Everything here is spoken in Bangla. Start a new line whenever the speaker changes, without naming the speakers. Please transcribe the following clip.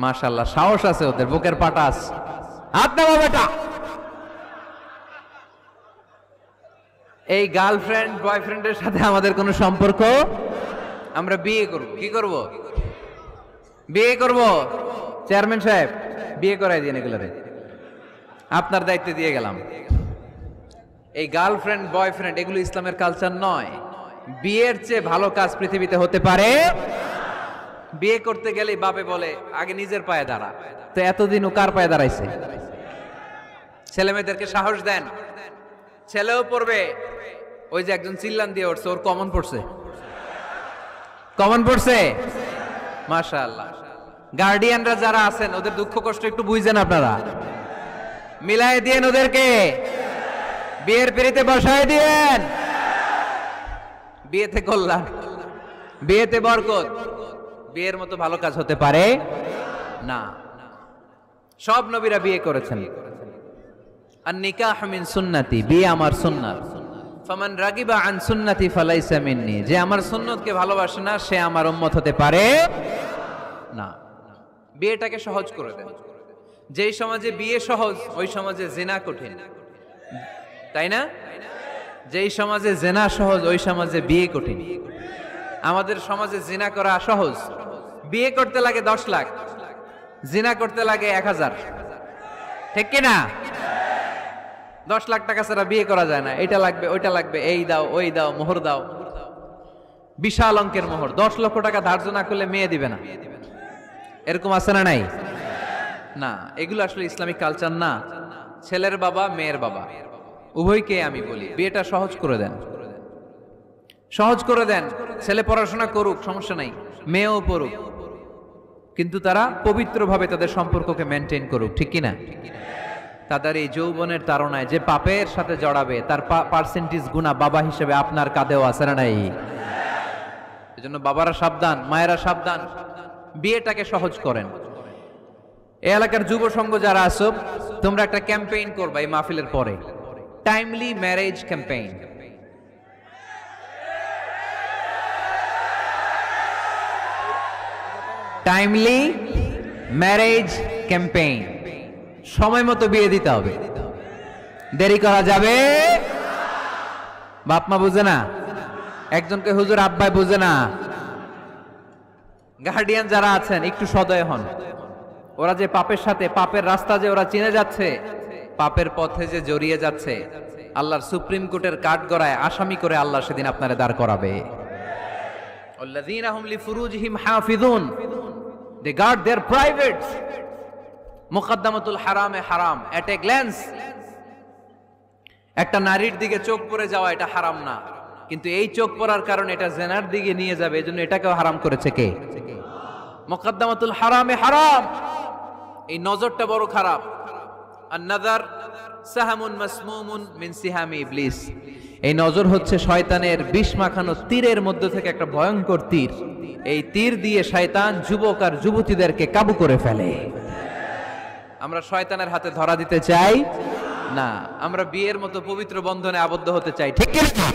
মাশাআল্লাহ, সাহস আছে ওদের, বুকের পাটা আছে। হাত নামাও বেটা। এই গার্লফ্রেন্ড বয়ফ্রেন্ডের সাথে আমাদের কোনো সম্পর্ক, আমরা বিয়ে করব। কি করব? বিয়ে করব। চেয়ারম্যান সাহেব, বিয়ে করাই দিন এগুলোরে, আপনার দায়িত্বে দিয়ে গেলাম। এই গার্লফ্রেন্ড বয়ফ্রেন্ড এগুলো ইসলামের কালচার নয়। বিয়ের চেয়ে ভালো কাজ পৃথিবীতে হতে পারে। বিয়ে করতে গেলেই বাপে বলে আগে নিজের পায়ে দাঁড়া। তো এতদিন ও কার পায়ে দাঁড়াইছে? ছেলে মেয়েদেরকে সাহস দেন, ছেলেও পড়বে। ওই যে একজন চিল্লান দিয়ে উঠছে, ওর কমন পড়ছে, কমন পড়ছে। মাশাআল্লাহ। গার্ডিয়ানরা যারা আছেন ওদের দুঃখ কষ্ট একটু বুঝছেন আপনারা, মিলাই দিয়েন ওদেরকে, বিয়ের পিড়িতে বসায় দিয়েন। বিয়েতে কল্যাণ, বিয়েতে বরকত। বিয়ের মতো ভালো কাজ হতে পারে না। সব নবীরা বিয়ে করেছেন। আর নিকাহ মিন সুন্নতি, বিয়ে আমার সুন্নাত। ফামান রাগিবা আন সুন্নতি ফালাইসা মিন্নি, যে আমার সুন্নতকে ভালোবাসে না সে আমার উম্মত হতে পারে না। বিয়েটাকে সহজ করে দেন। যেই সমাজে বিয়ে সহজ ওই সমাজে জিনা কঠিন, তাই না? যেই সমাজে জিনা সহজ ওই সমাজে বিয়ে কঠিন। আমাদের সমাজে জিনা করা সহজ, বিয়ে করতে লাগে 10 লাখ, জিনা করতে লাগে 1000, ঠিক কি না? 10 লাখ টাকা ছাড়া বিয়ে করা যায় না। এটা লাগবে, ওইটা লাগবে, এই দাও, ওই দাও, মোহর দাও, বিশাল অঙ্কের মোহর। 10 লক্ষ টাকা ধার্য না করলে মেয়ে দিবে না, এরকম আছে না নাই? না, এগুলো আসলে ইসলামিক কালচার না। ছেলের বাবা মেয়ের বাবা উভয়কে আমি বলি বিয়েটা সহজ করে দেন, সহজ করে দেন। ছেলে পড়াশোনা করুক, সমস্যা নাই, মেয়েও পড়ুক, কিন্তু তারা পবিত্রভাবে তাদের সম্পর্ককে মেনটেন করুক, ঠিক কিনা? তাদের এই যৌবনের তাড়নায় যে পাপের সাথে জড়াবে তার পার্সেন্টেজ গুণা বাবা হিসেবে আপনার কাঁধেও আছে না নাই? এজন্য বাবারা সাবধান, মায়েরা সাবধান, বিয়েটাকে সহজ করেন। এই এলাকার যুব সংঘ যারা আছো, তোমরা একটা ক্যাম্পেইন করবা এই মাহফিলের পরে, timely marriage campaign. Timely marriage campaign. সময় মতো বিয়ে দিতে হবে, দেরি করা যাবে। বাপ মা বুঝে না, একজনকে হুজুর আব্বাই বুঝে না। গার্ডিয়ান যারা আছেন একটু সদয় হন। ওরা যে পাপের সাথে, পাপের রাস্তা যে ওরা চিনে যাচ্ছে, পাপের পথে যে জড়িয়ে যাচ্ছে, আল্লাহর সুপ্রিম কোর্টের কাঠগড়ায় আসামি করে আল্লাহ সেদিন আপনারে দাঁড় করাবে। আল্লাযীনা হুম লিফুরুজিহিম হাফিজুন, they guard their privates. মুকদ্দমাতুল হারামে হারাম। এট এ গ্ল্যান্স একটা নারীর দিকে চোখ পড়ে যাওয়া এটা হারাম না, কিন্তু এই চোখ পড়ার কারণে এটা জেনার দিকে নিয়ে যাবে, এজন্য এটাকেও হারাম করেছে কে? মুকদ্দমাতুল হারামে হারাম। এই নজরটা বড় খারাপ। আর নাযার সাহামুন মাসমুমুন মিন সিহামি ইবলিস। এই নজর হচ্ছে শয়তানের বিষ মাখানো তীরের মধ্যে থেকে একটা ভয়ঙ্কর তীর। এই তীর দিয়ে শয়তান যুবক আর যুবতীদেরকে কাবু করে ফেলে। আমরা শয়তানের হাতে ধরা দিতে চাই না, আমরা বিয়ের মতো পবিত্র বন্ধনে আবদ্ধ হতে চাই, ঠিক কি না?